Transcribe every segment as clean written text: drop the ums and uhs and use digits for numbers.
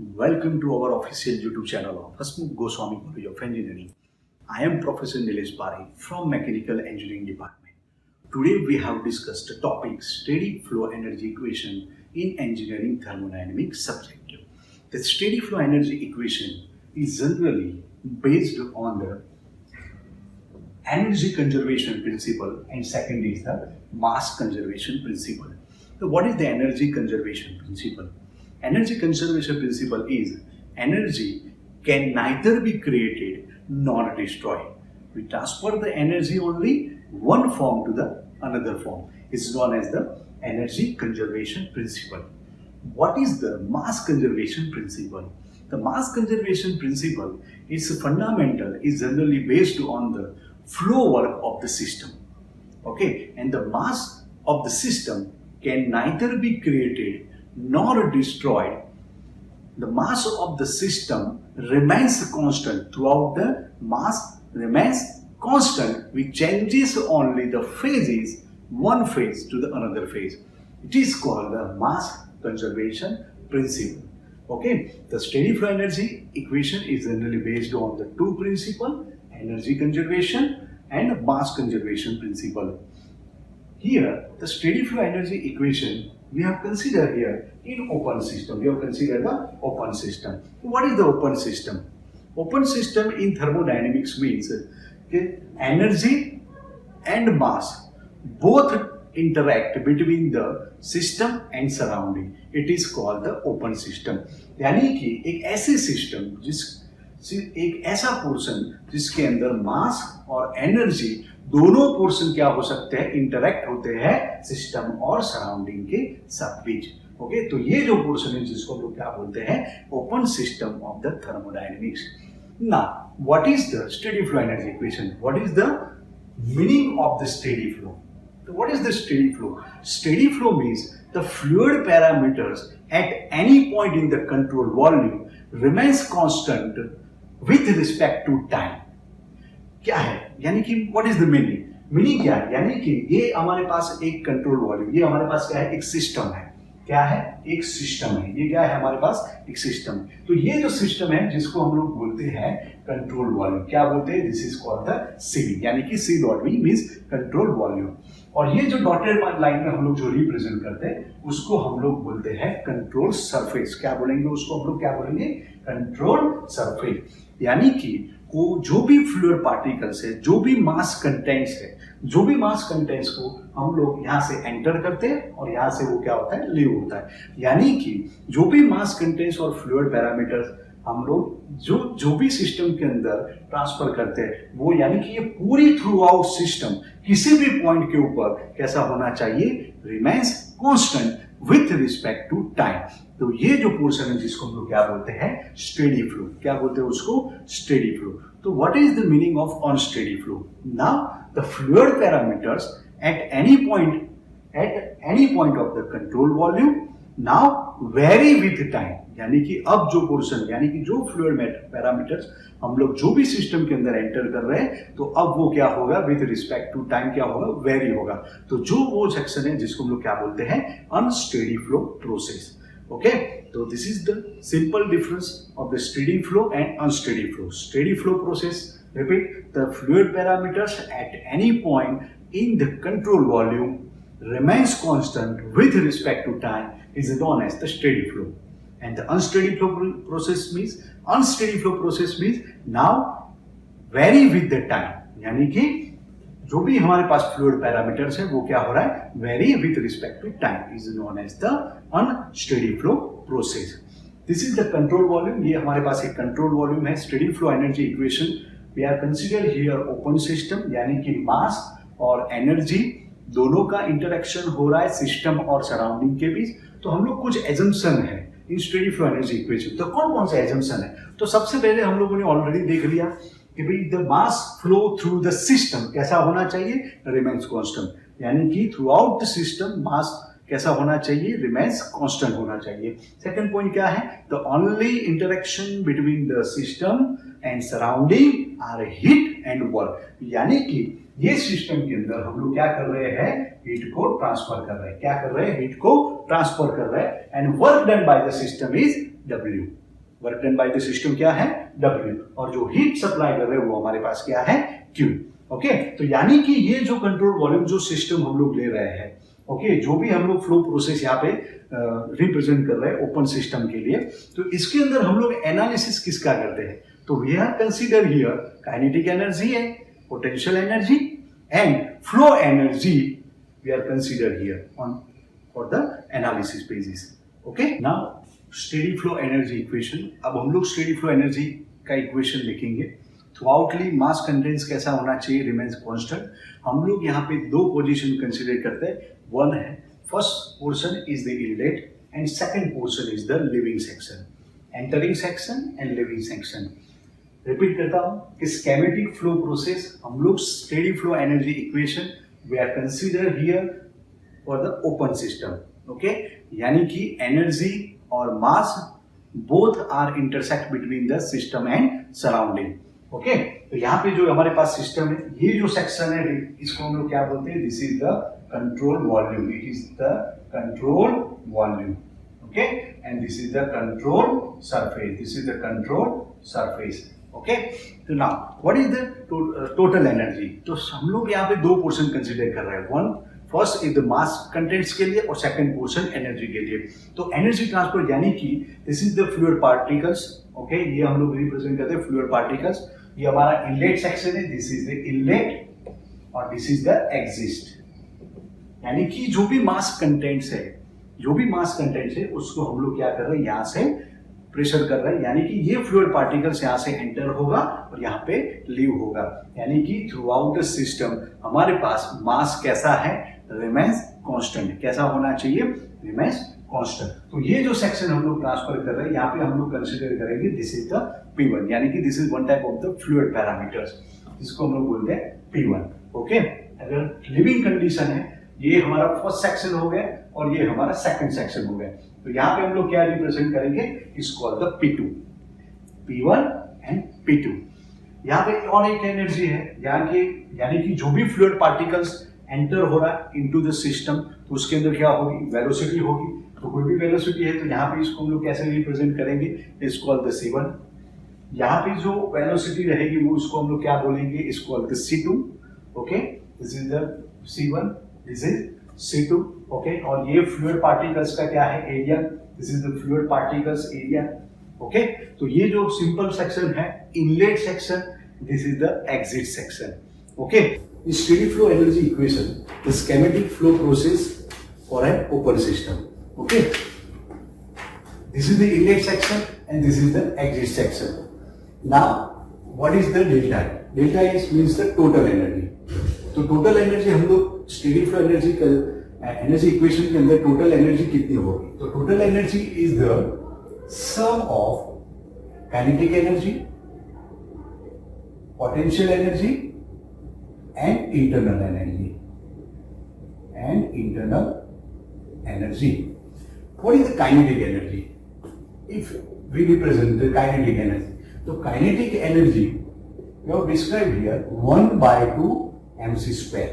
Welcome to our official YouTube channel of Hasmukh Goswami College of Engineering. I am Professor Nilesh Parekh from Mechanical Engineering Department. Today we have discussed the topic steady flow energy equation in engineering thermodynamics subject. The steady flow energy equation is generally based on the energy conservation principle and second is the mass conservation principle. So what is the energy conservation principle? Energy conservation principle is energy can neither be created nor destroyed. We transfer the energy only one form to the another form. It's known as the energy conservation principle. What is the mass conservation principle? The mass conservation principle is fundamental, is generally based on the flow work of the system. Okay, and the mass of the system can neither be created nor destroyed. The mass of the system remains constant throughout. The mass remains constant, which changes only the phases, one phase to the another phase. It is called the mass conservation principle. Okay, the steady flow energy equation is generally based on the two principles, energy conservation and mass conservation principle. Here, the steady flow energy equation we have considered here in open system. We have considered the open system. What is the open system? Open system in thermodynamics means energy and mass both interact between the system and surrounding. It is called the open system. यानी कि एक ऐसी system एक ऐसा portion जिसके अंदर मास और energy दोनों पोर्शन क्या हो सकते हैं, इंटरेक्ट होते हैं सिस्टम और सराउंडिंग के सब बीच. ओके, तो ये जो पोर्शन है जिसको हम लोग क्या बोलते हैं, open system of the thermodynamics. Now what is the steady flow energy equation? What is the meaning of the steady flow? So what is the steady flow? Steady flow means the fluid parameters at any point in the control volume remains constant with respect to time. क्या है, यानी कि what is the meaning? Meaning क्या है, यानी कि ये हमारे पास एक कंट्रोल वॉल्यूम, ये हमारे पास क्या है, एक सिस्टम है. क्या है, एक सिस्टम है. ये क्या है, हमारे पास एक सिस्टम. तो ये जो सिस्टम है जिसको हम लोग बोलते हैं कंट्रोल वॉल्यूम, क्या बोलते हैं, this is called the CV, यानी कि C dot V means control volume. और ये जो डॉटेड लाइन में हम लोग जो रिप्रेजेंट करते हैं उसको हम लोग बोलते हैं कंट्रोल सरफेस. क्या बोलेंगे उसको, हम लोग क्या बोलेंगे, कंट्रोल सरफेस. यानी कि वो जो भी फ्लूइड पार्टिकल्स है, जो भी मास कंटेंट्स है, जो भी मास कंटेंट्स को हम लोग यहाँ से एंटर करते हैं और यहाँ से वो क्या होता है, लीव होता है. यानी कि जो भी मास कंटेंट्स और फ्लूइड पैरामीटर्स हम लोग जो भी सिस्टम के अंदर ट्रांसफर करते हैं वो, यानी कि ये पूरी थ्रू आउट सिस्टम किसी भी पॉइंट के ऊपर कैसा होना चाहिए, remains constant with respect to time. तो ये जो पोर्शन है जिसको हम लोग क्या बोलते हैं, स्टेडी फ्लो. क्या बोलते हैं उसको, स्टेडी फ्लो. तो what is the meaning of unsteady flow? Now the fluid parameters at any point of the control volume now very with time. यानी कि अब जो पोर्शन, यानी कि जो फ्लूइड पैरामीटर्स हम लोग जो भी सिस्टम के अंदर एंटर कर रहे हैं, तो अब वो क्या होगा, विथ रिस्पेक्ट टू टाइम क्या होगा, वेरी होगा. तो जो वो सेक्शन है जिसको हम लोग क्या बोलते हैं, अनस्टेडी फ्लो प्रोसेस. ओके, तो this is the simple difference of the steady flow and unsteady flow. Steady flow process, repeat, the fluid parameters at any point in the control volume remains constant with respect to time is known as the steady flow. And the unsteady flow process means now vary with the time. यानी कि जो भी हमारे पास fluid parameters है वो क्या हो रहा है, vary with respect to time, is known as the unsteady flow process. This is the control volume. ये हमारे पास एक कंट्रोल वॉल्यूम है. Steady flow energy equation we are consider here open system, यानी कि मास और एनर्जी दोनों का इंटरेक्शन हो रहा है सिस्टम और सराउंडिंग के बीच. तो हम लोग कुछ एजम्पशन है इन स्टेडी फ्लो एनर्जी इक्वेशन. तो कौन कौन से एजम्पशन है? तो सबसे पहले हम लोगों ने ऑलरेडी देख लिया कि भाई the mass flow through the system कैसा होना चाहिए, रिमेन्स कांस्टेंट. यानी कि थ्रू आउट द सिस्टम मास कैसा होना चाहिए, रिमेन्स कांस्टेंट होना चाहिए. सेकंड पॉइंट क्या है, the only interaction between the system and surrounding are heat and work. यानी कि ये सिस्टम के अंदर हम लोग क्या कर रहे हैं, हीट को ट्रांसफर कर रहे हैं. क्या कर रहे हैं, हीट को ट्रांसफर कर रहे हैं. And work done by the system is W. Work done by the system क्या है W, और जो हीट सप्लाई कर रहे हैं वो हमारे पास क्या है Q। ओके, तो यानी कि ये जो कंट्रोल वॉल्यूम जो सिस्टम हम लोग ले रहे हैं, ओके, जो भी हम लोग फ्लो प्रोसेस यहाँ पे रिप्रेजेंट कर रहे हैं ओपन सिस्टम के लिए, तो इसके अंदर हम लोग एनालिसिस किसका करते हैं, तो we are consider here kinetic energy है, potential energy and flow energy we are consider here on for the analysis basis. Okay, now steady flow energy equation. अब हम लोग स्टेडी फ्लो एनर्जी का इक्वेशन लिखेंगे। थ्रूआउटली मास contents कैसा होना चाहिए, remains constant. हम लोग यहाँ पे दो पोजीशन कंसीडर करते हैं। वन है first portion is the inlet and second portion is the leaving section, entering section and leaving section. Repeat करता हूँ कि स्कीमेटिक फ्लो प्रोसेस, हम लोग steady flow energy equation we are consider here for the open system. Okay, यानी कि energy और mass both are intersect between the system and surrounding. Okay, तो यहाँ पे जो हमारे पास सिस्टम है, ये जो सेक्शन है इसको हम लोग क्या बोलते हैं, this is the control volume, it is the control volume. Okay, and this is the control surface, this is the control surface. Okay, तो now what is the total energy. तो हम लोग यहाँ पे दो पोर्शन कंसिडर कर रहे हैं। One first is the mass contents के लिए और सेकंड पोर्शन एनर्जी के लिए। तो एनर्जी ट्रांसफर यानी कि this is the fluid particles. Okay, ये हम लोग रिप्रेजेंट करते हैं फ्लूइड पार्टिकल्स। ये हमारा इनलेट सेक्शन है, दिस इज द इनलेट और दिस इज द एग्जिस्ट। यानी कि जो भी मास कंटेंट्स है, जो भी मास कंटेंट्स है उसको हम लोग क्या कर रहे हैं, यहाँ से प्रेशर कर रहे हैं। यानी कि ये फ्लूइड पार्टिकल्स यहाँ से एंटर होगा और यहाँ पे लीव होगा। यानी कि थ्रू आउट द सिस्टम हमारे पास मास कैसा है, रिमेन्स कांस्टेंट। कैसा होना चाहिए, रिमेन्स कांस्टेंट। तो ये जो सेक्शन हम लोग ट्रांसफर कर रहे हैं, यहाँ पे हम लोग कंसीडर करेंगे दिस इज द P1, यानी कि this is one type of the fluid parameters, जिसको हम लोग बोलते हैं P1। ओके, अगर लिविंग कंडीशन है, ये हमारा फर्स्ट सेक्शन हो गया और ये हमारा सेकंड सेक्शन हो गया। तो यहाँ पे हम लोग क्या रिप्रेजेंट करेंगे, is called the P2, P1 and P2। यहाँ पे और एक एनर्जी है, यानी कि जो भी फ्लूइड पार्टिकल्स एंटर हो रहा है इनटू द सिस्टम, तो उसके अंदर क्या होगी, वेलोसिटी होगी। तो कोई भी वेलोसिटी है तो यहाँ पे इसको हम लोग कैसे रिप्रेजेंट करेंगे, इज कॉल्ड द C1। यहाँ पे जो वेलोसिटी रहेगी वो इसको हम लोग क्या बोलेंगे, is called the C2। Okay, this is the C1, this is C2। Okay, और ये फ्लूइड पार्टिकल्स का क्या है, area, this is the fluid particles area. Okay, तो ये जो सिंपल सेक्शन है inlet section, this is the exit section. Okay, steady flow energy equation, the schematic flow process for an open system. Okay, this is the inlet section and this is the exit section. Now what is the delta, delta is means the total energy. तो total energy हम लोग steady flow energy energy equation के अंदर total energy कितनी होगी, तो total energy is the sum of kinetic energy, potential energy and internal energy, What is the kinetic energy? If we represent the kinetic energy, so kinetic energy we have described here 1/2 mc square.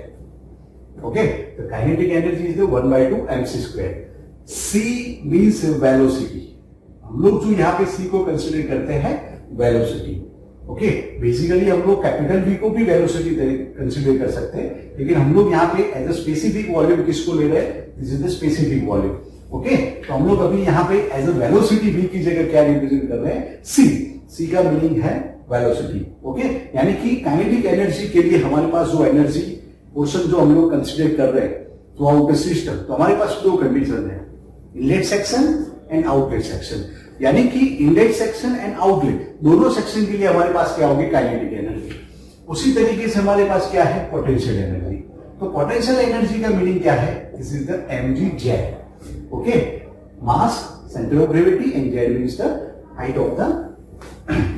Okay, the kinetic energy is the 1/2 mc square. C means velocity. हम लोग जो यहाँ पे C को consider करते हैं velocity. Okay, basically हम लोग कैपिटल V को भी वेलोसिटी कंसिडर कर सकते हैं, लेकिन हम लोग यहाँ पे एज अ स्पेसिफिक वॉल्यूम किसको ले रहे हैं, this is the specific volume. Okay, तो हम लोग अभी यहाँ पे एज अ वेलोसिटी V की जगह क्या रिप्रेजेंट कर रहे हैं, C का मीनिंग है वेलोसिटी। ओके, यानी कि काइनेटिक एनर्जी के लिए हमारे पास जो एनर्जी पोर्शन जो हम लोग कंसिडर कर रहे हैं थ्रू आउट द सिस्टम, तो हमारे पास दो कंडीशन है, inlet section and outlet section. यानी कि इनलेट सेक्शन एंड आउटलेट दोनों सेक्शन के लिए हमारे पास क्या होगी, काइनेटिक एनर्जी। उसी तरीके से हमारे पास क्या है, पोटेंशियल एनर्जी। तो पोटेंशियल एनर्जी का मीनिंग क्या है, this is the mg z। Okay, mass, centre of gravity and z means the height of the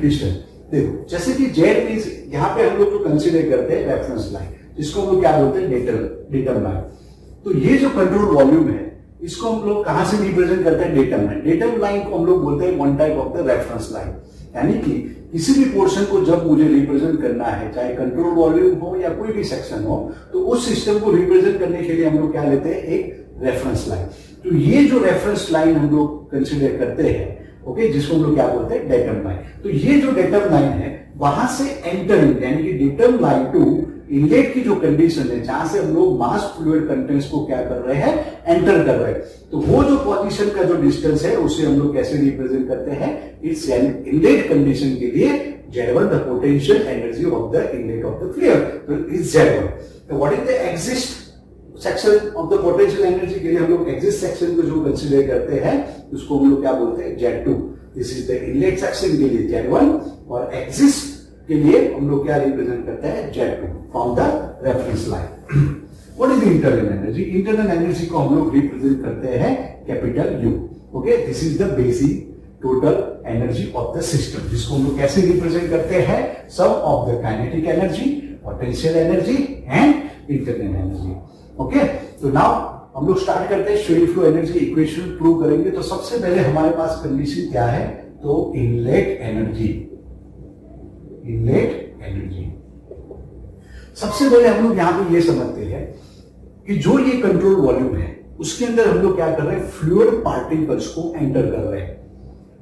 distance. देखो, जैसे कि z मींस यहाँ पे हम लोग जो कंसीडर करते हैं रेफरेंस लाइन, जिसको हम लोग क्या बोलते हैं, डेटम लाइन। तो ये जो कंट्रोल वॉल्यूम है इसको हम लोग कहां से रिप्रेजेंट करते हैं, डेटम लाइन। डेटम लाइन को हम लोग बोलते हैं one type of the reference line. यानी कि किसी भी पोर्शन को जब मुझे रिप्रेजेंट करना है, चाहे कंट्रोल वॉल्यूम हो या कोई भी सेक्शन हो, तो उस सिस्टम को रिप्रेजेंट करने के लिए हम लोग क्या लेते हैं, एक रेफरेंस लाइन। तो ये जो रेफरेंस लाइन हम लोग कंसिडर करते हैं, ओके, जिसको हम लोग क्या बोलते हैं, डेटम लाइन। तो ये जो डेटम लाइन है वहां से एंटरिंग यानी कि डेटम लाइन टू इनलेट की जो कंडीशन है जहां से हम लोग मास फ्लूइड कंटेंट्स को क्या कर रहे हैं, एंटर कर रहे हैं, तो वो जो पोजीशन का जो डिस्टेंस है उसे हम लोग कैसे रिप्रेजेंट करते हैं, इट्स इनलेट कंडीशन के लिए Z1 the potential energy of the inlet of the fluid, तो इट्स Z1। तो what is the exist section of the potential energy के लिए हम लोग एग्जिस्ट सेक्शन को जो कंसीडर करते हैं उसको हम लोग क्या बोलते हैं, Z2। This is the inlet section के लिए Z1 और एग्जिस्ट के लिए हम लोग क्या रिप्रेजेंट करते हैं, Z2 from the reference line. What is the internal energy? Internal energy को हम लोग रिप्रेजेंट करते हैं capital U। Okay, this is the basic total energy of the system, जिसको हम लोग कैसे रिप्रेजेंट करते हैं, sum of the kinetic energy, potential energy and internal energy. Okay, तो नाउ हम लोग स्टार्ट करते हैं shell flow energy equation prove करेंगे। तो सबसे पहले हमारे पास कंडीशन क्या है, तो इनलेट एनर्जी, इनलेट एनर्जी। सबसे पहले हम लोग यहां पे ये समझते हैं कि जो ये कंट्रोल वॉल्यूम है उसके अंदर हम लोग क्या कर रहे हैं, फ्लूइड पार्टिकल्स को एंटर कर रहे हैं।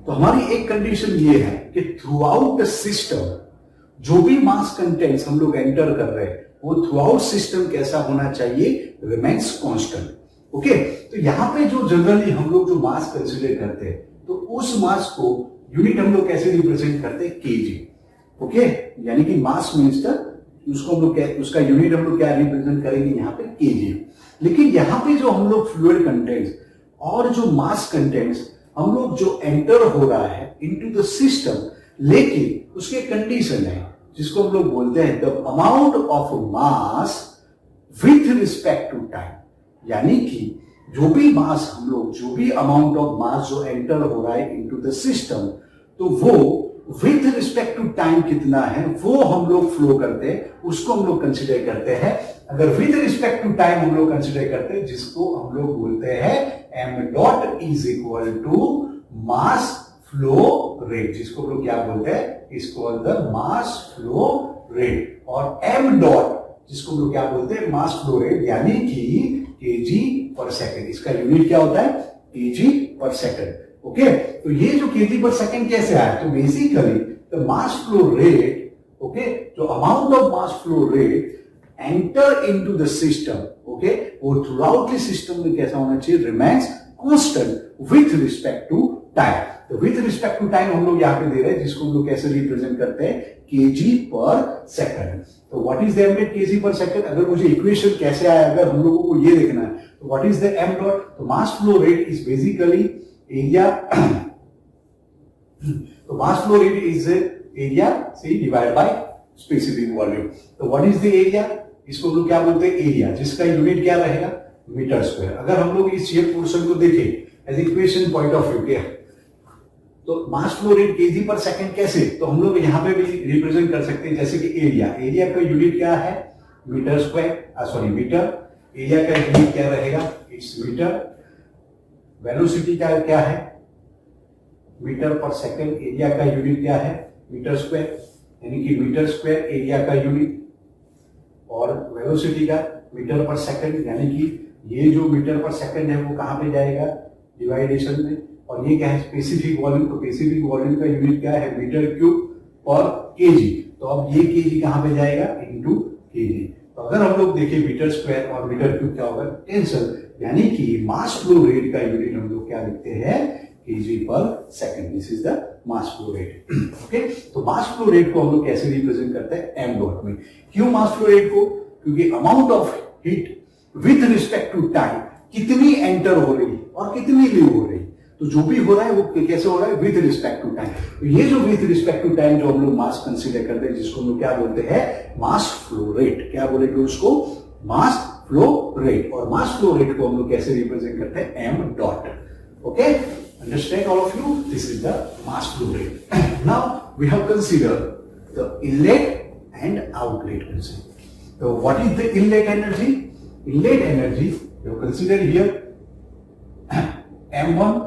तो हमारी एक कंडीशन ये है कि थ्रू आउट द सिस्टम जो भी मास कंटेंट्स हम लोग एंटर कर रहे हैं वो थ्रू आउट सिस्टम कैसा होना चाहिए, रिमेन्स कांस्टेंट। ओके, तो यहां पे जो जनरली हम लोग जो मास कंसीडर करते हैं तो उस मास को यूनिट हम लोग कैसे रिप्रेजेंट करते हैं, केजी। ओके, यानी कि मास मींस उसको हम लोग उसका यूनिट हम लोग क्या रिप्रेजेंट करेंगे यहाँ पे, केजी। लेकिन यहाँ पे जो हम लोग फ्लूइड कंटेंट्स और जो मास कंटेंट्स हम लोग जो एंटर हो रहा है इनटू द सिस्टम, लेकिन उसके कंडीशन है जिसको हम लोग बोलते हैं the amount of mass with respect to time. यानी कि जो भी मास हम लोग, जो भी अमाउंट ऑफ मास जो एंटर हो रहा है इनटू द सिस्टम, तो वो विथ रिस्पेक्ट टू टाइम कितना है वो हम लोग फ्लो करते हैं, उसको हम लोग कंसिडर करते हैं। अगर विथ रिस्पेक्ट टू टाइम हम लोग कंसिडर करते हैं जिसको हम लोग बोलते हैं M dot is equal to mass flow rate, जिसको हम लोग क्या बोलते हैं, इसको द मास फ्लो रेट। और एम डॉट जिसको हम लोग क्या बोलते हैं, मास फ्लो रेट, यानी कि केजी पर सेकंड। इसका यूनिट क्या होता है, केजी पर सेकंड। ओके, तो ये जो केजी पर सेकंड कैसे आया, तो basically the mass flow rate, okay, जो amount of mass flow rate enter into the system, okay, वो थ्रू आउट द सिस्टम में कैसा होना चाहिए, remains constant with respect to time. तो विथ रिस्पेक्ट टू टाइम हम लोग यहाँ पे दे रहे हैं जिसको हम लोग कैसे रिप्रेजेंट करते हैं, केजी पर सेकंड। तो what is the M dot KG per second? अगर मुझे इक्वेशन कैसे आया, अगर हम लोगों को ये देखना है तो what is the M dot, तो mass flow rate is basically area, तो mass flow rate is area से डिवाइड बाय स्पेसिफिक वॉल्यूम। तो व्हाट इज द एरिया, इसको हम लोग क्या बोलते हैं, एरिया, जिसका यूनिट क्या रहेगा, मीटर स्क्वायर। अगर हम लोग इस ये पोर्शन को देखें as equation point of view क्या, तो mass flow rate KG per second कैसे, तो हम लोग यहां पे भी रिप्रेजेंट कर सकते हैं जैसे कि एरिया, एरिया का यूनिट क्या है, metre square, sorry metre. Area का यूनिट क्या रहेगा, इट्स मीटर। वेलोसिटी का क्या है, मीटर पर सेकंड। एरिया का यूनिट क्या है, मीटर स्क्वायर, यानी कि मीटर स्क्वायर एरिया का यूनिट। और वेलोसिटी का मीटर पर सेकंड, यानी कि ये जो मीटर पर सेकंड है वो कहां पे जाएगा, डिवाइडेशन में। और ये क्या है, स्पेसिफिक वॉल्यूम, तो स्पेसिफिक वॉल्यूम का यूनिट क्या है, मीटर क्यूब पर केजी। तो अब ये केजी कहां पे जाएगा, इनटू केजी। तो अगर हम लोग देखें मीटर स्क्वायर और मीटर क्यूब क्या होगा, टेंशन, यानी कि मास फ्लो रेट का यूनिट हम लोग क्या लिखते हैं, KG per second. This is the mass flow rate. Okay, तो मास फ्लो रेट को हम लोग कैसे रिप्रेजेंट करते हैं, एम डॉट में। क्यों मास फ्लो रेट को, क्योंकि amount of heat with respect to time कितनी एंटर हो रही है और कितनी लीव हो रही है, तो जो भी हो रहा है वो कैसे हो रहा है, विथ रिस्पेक्ट टू टाइम। तो ये जो विथ रिस्पेक्ट टू टाइम जो हम लोग मास कंसीडर करते हैं जिसको हम लोग क्या बोलते हैं, मास फ्लो रेट। क्या बोलेंगे उसको, मास फ्लो रेट। और मास फ्लो रेट को हम लोग कैसे रिप्रेजेंट करते हैं, M dot. Okay, understand all of you, this is the mass flow rate. Now we have considered the inlet and outlet concept. तो what is the inlet energy, inlet energy you consider here m1,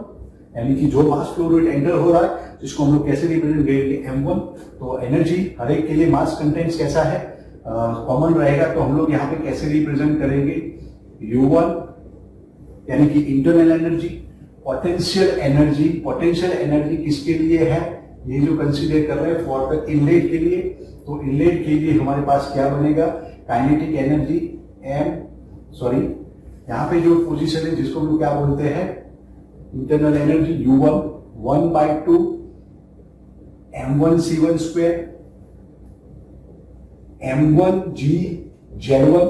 यानी कि जो मास flow rate enter हो रहा है जिसको हम लोग कैसे रिप्रेजेंट करेंगे, m1। तो एनर्जी हर एक के लिए मास कंटेंट्स कैसा है, कॉमन रहेगा, तो हम लोग यहाँ पे कैसे रिप्रेजेंट करेंगे, u1, यानी कि इंटरनल एनर्जी। पोटेंशियल एनर्जी किसके लिए है, ये जो कंसीडर कर रहे हैं फॉर द इनलेट के लिए। तो इनलेट के लिए हमारे पास क्या बनेगा, काइनेटिक एनर्जी यहाँ पे जो पोजीशन है जिसको हम लोग क्या बोलते हैं, internal energy U1 1/2 m1c1 square m1g(z1),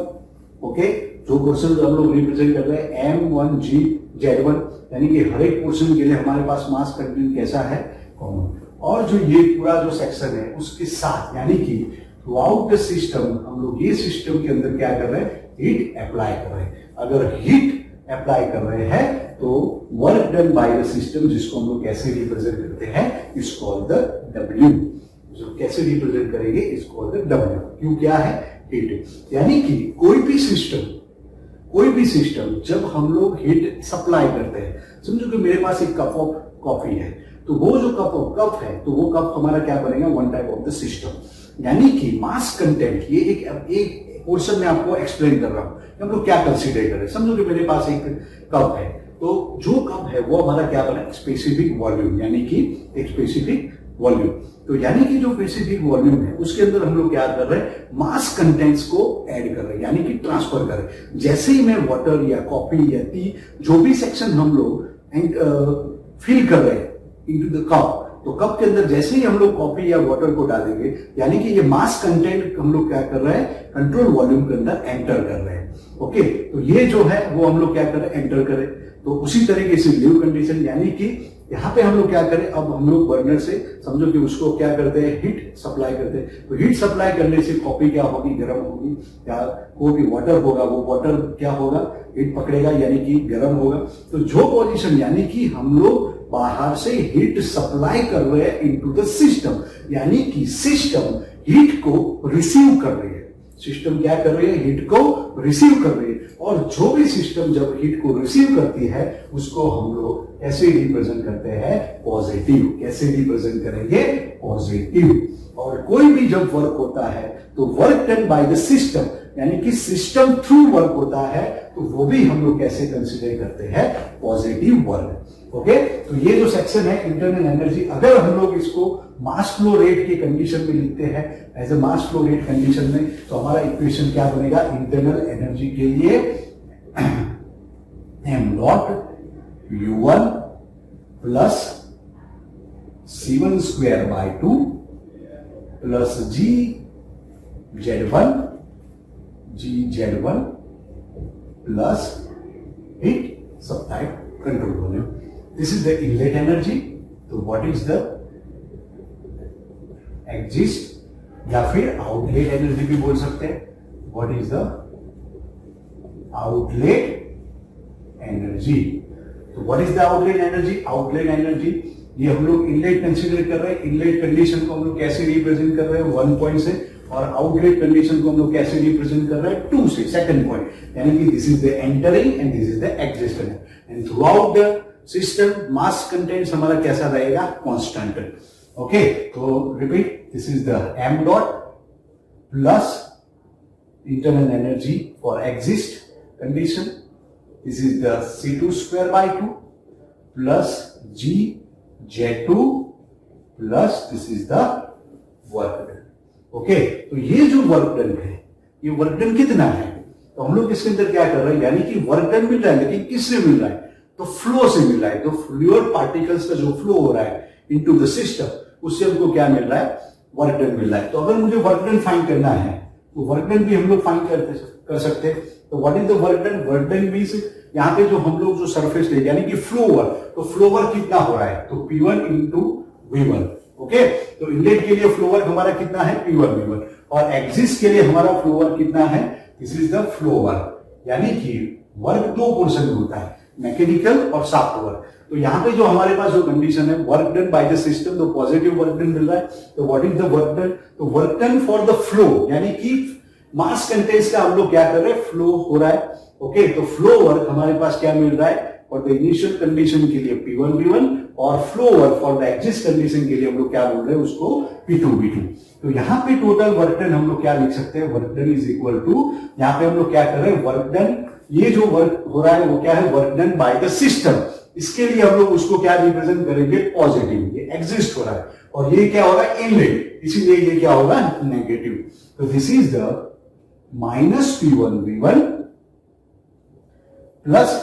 okay. जो पोर्शन हम लोग रिप्रेजेंट कर रहे हैं m1g(z1), यानी कि हर एक पोर्शन के लिए हमारे पास मास कंटेंट कैसा है, कॉमन। और जो ये पूरा जो सेक्शन है उसके साथ, यानी कि थ्रू आउट द सिस्टम हम लोग ये सिस्टम के अंदर क्या कर रहे हैं, हीट अप्लाई कर रहे हैं। अगर हीट अप्लाई कर रहे हैं तो work done by the system, जिसको हम लोग कैसे रिप्रेजेंट करते हैं, इज कॉल्ड द W। जो कैसे रिप्रेजेंट करेंगे, इज कॉल्ड द W। क्यों, क्या है, हीट। यानी कि कोई भी सिस्टम जब हम लोग हीट सप्लाई करते हैं, समझो कि मेरे पास एक कप ऑफ कॉफी है, तो वो जो कप है तो वो कप हमारा क्या बनेगा, one type of the system. यानी कि मास कंटेंट, ये एक पोर्शन में आपको एक्सप्लेन कर रहा हूं, हम लोग क्या कंसीडर करें। समझो कि मेरे पास एक कप है, तो जो कप है वो हमारा क्या बना, स्पेसिफिक वॉल्यूम, यानी कि एक स्पेसिफिक वॉल्यूम। तो यानी कि जो स्पेसिफिक वॉल्यूम है उसके अंदर हम लोग क्या कर रहे हैं, मास कंटेंट्स को ऐड कर रहे हैं, यानी कि ट्रांसफर कर रहे हैं। जैसे ही मैं वाटर या कॉफी या टी, जो भी सेक्शन हम लोग फिल कर रहे हैं इनटू द कप, तो कप के अंदर जैसे ही हम लोग कॉफी या वाटर को डालेंगे, यानी कि ये मास कंटेंट हम लोग क्या कर रहे हैं, कंट्रोल वॉल्यूम के अंदर एंटर कर रहे हैं, ओके। तो ये जो है वो हम लोग क्या कर रहे हैं, एंटर करें। तो उसी तरीके से लीव कंडीशन, यानी कि यहाँ पे हम लोग क्या करें, अब हम लोग बर्नर से समझो कि उसको क्या करते हैं, हीट सप्लाई करते हैं। तो हीट सप्लाई करने से कॉफी क्या होगी, गर्म होगी, या कोई भी वाटर होगा, वो वाटर क्या होगा, हीट पकड़ेगा, यानी कि गर्म होगा। तो जो पोजीशन, यानी कि हम लोग बाहर से हीट सप्लाई कर रहे हैं इनटू द सिस्टम, यानी कि सिस्टम हीट को रिसीव कर रही है। सिस्टम क्या कर रही है, हीट को रिसीव कर रही है। और जो भी सिस्टम जब हीट को रिसीव करती है उसको हम लोग कैसे रिप्रेजेंट करते हैं, पॉजिटिव। कैसे रिप्रेजेंट करेंगे, पॉजिटिव। और कोई भी जब वर्क होता है तो work done by the system, यानी कि सिस्टम थ्रू वर्क होता है, तो वो भी हम लोग कैसे कंसीडर करते हैं, पॉजिटिव वर्क, ओके। तो ये जो सेक्शन है इंटरनल एनर्जी, अगर हम लोग इसको मास फ्लो रेट की कंडीशन में लिखते हैं, as a mass flow rate condition में, तो हमारा इक्वेशन क्या बनेगा, इंटरनल एनर्जी के लिए m U1 plus C1 square by 2 plus GZ1 plus heat supply control volume. This is the inlet energy. तो व्हाट इज द एग्जिस्ट, या फिर आउटलेट एनर्जी भी बोल सकते हैं। What is the outlet energy. तो what is the outlet energy, outlet energy ये हम लोग इनलेट कंसीडर कर रहे हैं। इनलेट कंडीशन को हम लोग कैसे रिप्रेजेंट कर रहे हैं, 1 पॉइंट से, और आउटलेट कंडीशन को हम लोग कैसे रिप्रेजेंट कर रहे हैं, 2 से, सेकंड पॉइंट। यानी कि this is the entering and this is the existence, and through out the system mass contents हमारा कैसा रहेगा, कांस्टेंट, ओके। तो repeat, this is the m dot plus internal energy for exist condition, this is the C2 square by 2 plus GZ2 plus this is the work done, okay. तो ये जो work done है, ये work done कितना है, तो हम लोग इसके अंदर क्या कर रहे हैं, यानी कि वर्क डन मिल रहा है, लेकिन किससे मिल रहा है, तो फ्लो से मिल रहा है। तो फ्लूइड पार्टिकल्स का जो फ्लो हो रहा है इनटू द सिस्टम, उससे हमको क्या मिल रहा है, वर्क डन मिल रहा है। तो अगर मुझे वर्क डन फाइंड करना है तो वर्क डन भी हम लोग फाइंड कर सकते हैं। तो what is the work done, work done means यहाँ पे जो हम लोग जो सरफेस ले, यानी कि फ्लो वर्क, तो फ्लो वर्क कितना हो रहा है, तो P1 इंटू V1, ओके। तो इनलेट के लिए फ्लो वर्क हमारा कितना है, P1 V1, और एग्जिस्ट के लिए हमारा फ्लो वर्क कितना है, this is the flow work. यानी कि वर्क 2 पोर्शन में होता है, मैकेनिकल और सॉफ्ट वर्क। तो यहाँ पे जो हमारे पास जो कंडीशन है, work done by the system, तो पॉजिटिव वर्क डन मिल रहा है। तो what is the work done, तो work done for the flow, यानी कि मास कंटेंट्स का हम लोग क्या कर रहे हैं, फ्लो हो रहा है, ओके। तो फ्लो वर्क हमारे पास क्या मिल रहा है, फॉर द इनिशियल कंडीशन के लिए P1 V1, और flow work for the exist condition के लिए हम लोग क्या बोल रहे हैं, उसको P2 V2। तो यहाँ पे टोटल वर्क डन हम लोग क्या लिख सकते हैं, work done is equal to, यहाँ पे हम लोग क्या कर रहे हैं, वर्क डन, ये जो वर्क हो रहा है वो क्या है, work done by the system, इसके लिए हम लोग उसको क्या रिप्रेजेंट करेंगे, पॉजिटिव, ये एग्जिस्ट हो रहा है, और ये क्या होगा, इनलेट, इसीलिए ये क्या होगा, नेगेटिव। तो this is the minus P1V1 plus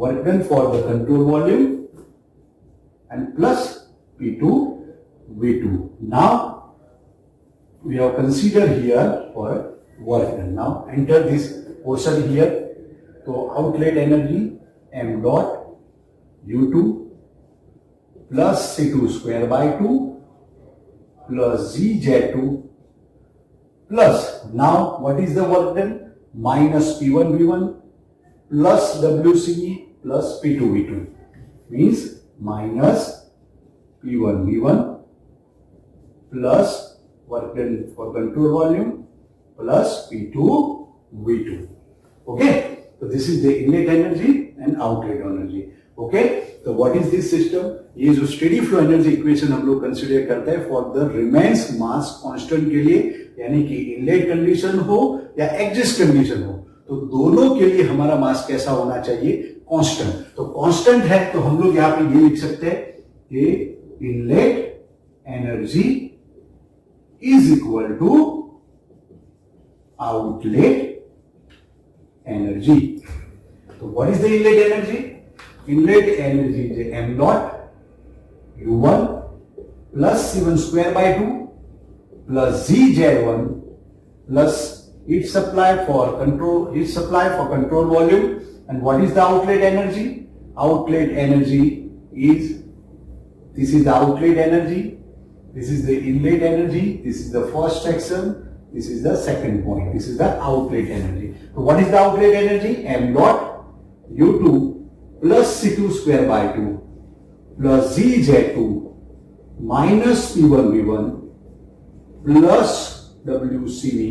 work done for the control volume and plus P2V2. Now we have considered here for work done. Now enter this portion here. So outlet energy m dot U2 plus C2 square by 2 plus ZZ2 plus, now what is the work done, minus P1V1 plus WCE plus P2V2, means minus P1V1 plus work done for control volume plus P2V2. Okay, so this is the inlet energy and outlet energy. Okay, so what is this system? ये जो steady flow energy equation हम लोग consider करते हैं for the remains mass constant के लिए, यानी कि इनलेट कंडीशन हो या एग्जिस्ट कंडीशन हो, तो दोनों के लिए हमारा मास कैसा होना चाहिए, कांस्टेंट। तो कांस्टेंट है तो हम लोग यहां पे ये लिख सकते हैं कि inlet energy is equal to outlet energy. तो what is the inlet energy? Inlet energy is m dot U1 plus C1 square by 2 plus ZZ1 plus heat supply for control volume. And what is the outlet energy? Outlet energy is, this is the outlet energy, this is the inlet energy, this is the first section, this is the second point, this is the outlet energy. So what is the outlet energy? M dot U2 plus C2 square by 2 plus ZZ2 minus P1V1 plus WCV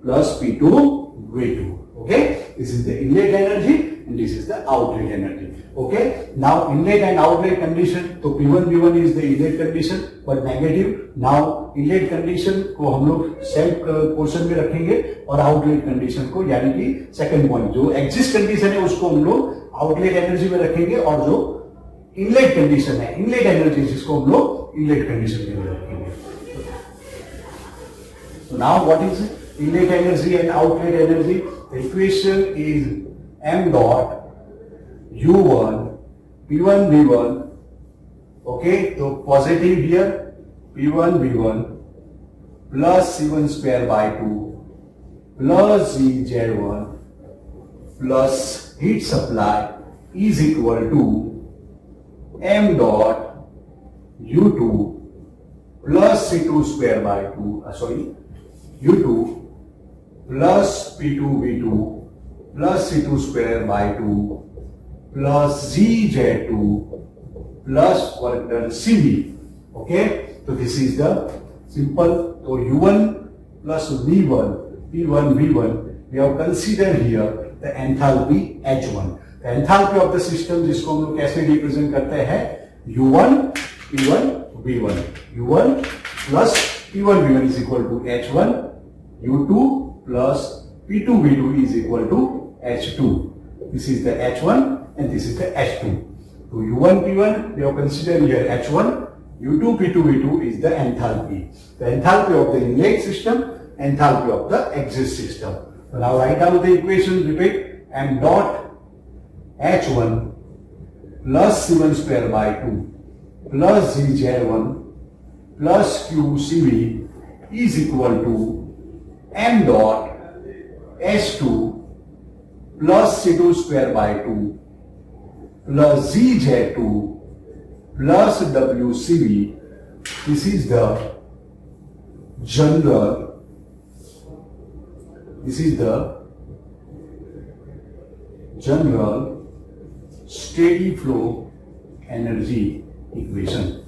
plus P2V2. Okay, this is the inlet energy and this is the outlet energy. Okay, now inlet and outlet condition, तो P1V1 is the inlet condition but negative. Now inlet condition को हम लोग self portion में रखेंगे और outlet condition को, यानी कि सेकंड पॉइंट जो एग्जिस्ट कंडीशन है उसको हम लोग आउटलेट एनर्जी में रखेंगे, और जो इनलेट कंडीशन है, इनलेट एनर्जी, जिसको हम लोग इनलेट कंडीशन में रखेंगे। So now what is inlet energy and outlet energy? The equation is m dot U1 P1V1. Okay, so positive here, P1V1 plus C1 square by 2 plus ZZ1 plus heat supply is equal to m dot U2 plus C2 square by 2, U2 plus P2V2 plus C2 square by 2 plus ZZ2 plus work done CV. Okay, so this is the simple. So U1 plus V1, P1 V1, we have considered here the enthalpy H1. The enthalpy of the system, जिसको हम लोग कैसे represent करते हैं, U1 P1 V1, U1 plus P1 V1 is equal to H1, U2 plus P2 V2 is equal to H2. This is the H1 and this is the H2. So U1 P1 we have considered here H1, U2 P2 V2 is the enthalpy. The enthalpy of the inlet system, enthalpy of the exit system. So now write down the equation, repeat, m dot H1 plus C1 square by 2 plus ZZ1 plus QCV is equal to m dot H2 plus C2 square by 2 plus ZZ2 plus WCV. This is the general, steady flow energy equation.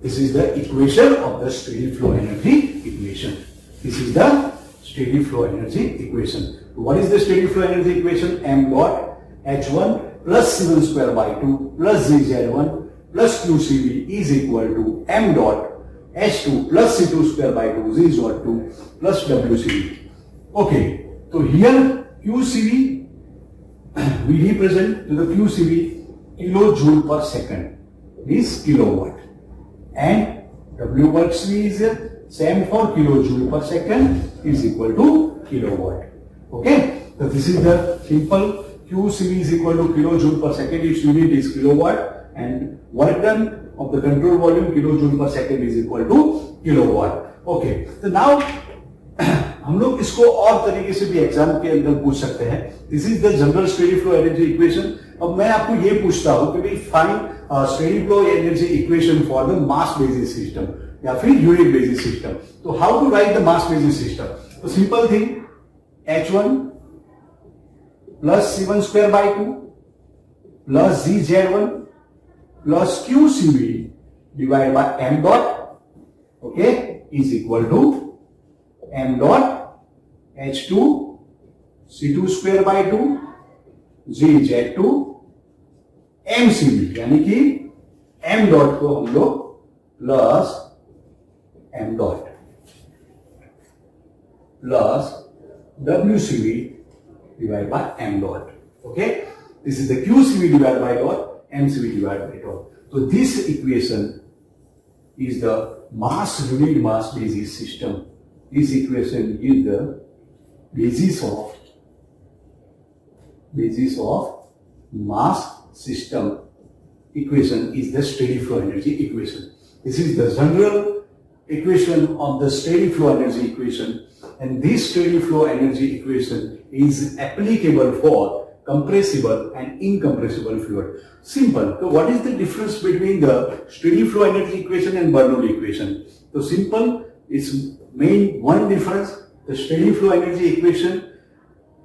This is the equation of the steady flow energy equation. This is the steady flow energy equation. What is the steady flow energy equation? m dot H1 plus C1 square by 2 plus ZZ1 plus QCV is equal to m dot H2 plus C2 square by 2 ZZ2 plus WCV. Okay, so here QCV we represent to the QCV kilojoule per second is kilowatt, and W work CV is same for kilojoule per second is equal to kilowatt. Okay, so this is the simple Q CV is equal to kilojoule per second, its unit is kilowatt, and work done of the control volume kilojoule per second is equal to kilowatt. Okay, so now हम लोग इसको और तरीके से भी exam के अंदर पूछ सकते हैं. This is the general steady flow energy equation. अब मैं आपको ये पूछता हूं कि भाई find steady flow energy equation for the mass basis system या फिर यूनिट बेसिस सिस्टम. तो how to write the mass basis system? तो simple thing, H1 plus C1 square by 2 plus GZ1 plus QCV divide by m dot, okay, is equal to m dot H2 C2 square by 2 GZ2 MCV, यानी कि m dot को हम लोग plus m dot plus WCV divided by m dot. Okay, this is the QCV divided by dot, MCV divided by dot. So this equation is the unit mass basis system. This equation is the basis of mass system. Equation is the steady flow energy equation. This is the general equation of the steady flow energy equation, and this steady flow energy equation is applicable for compressible and incompressible fluid. Simple. So what is the difference between the steady flow energy equation and Bernoulli equation? So simple, it's main one difference. The steady flow energy equation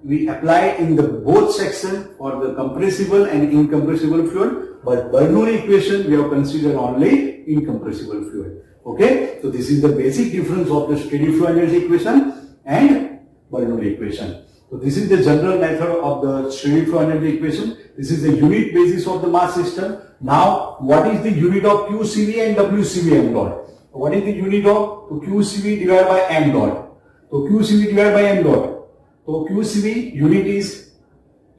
we apply in the both section for the compressible and incompressible fluid, but Bernoulli equation we have considered only incompressible fluid. Okay, so this is the basic difference of the steady flow energy equation and Bernoulli equation. So this is the general method of the steady flow energy equation. This is the unit basis of the mass system. Now, what is the unit of QCV and WCV m dot? What is the unit of QCV divided by m dot? So QCV divided by m dot. So QCV unit is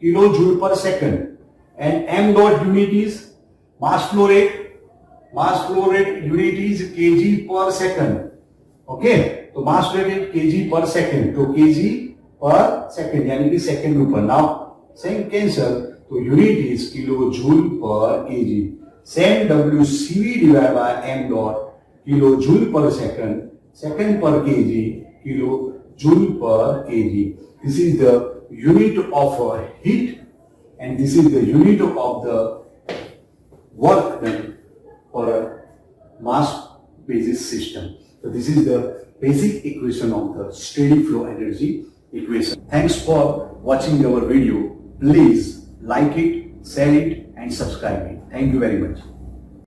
kilojoule per second, and m dot unit is mass flow rate. Mass flow rate unit is kg per second. Okay, तो mass flow rate kg per second, तो kg per second यानी कि second ऊपर. Now same cancel, तो unit is kilojoule पर kg. Same WCV divide by m dot, kilojoule पर second, second पर kg, kilojoule पर kg. This is the unit of heat, and this is the unit of the work done for a mass basis system. So this is the basic equation of the steady flow energy equation. Thanks for watching our video. Please like it, share it and subscribe it. Thank you very much.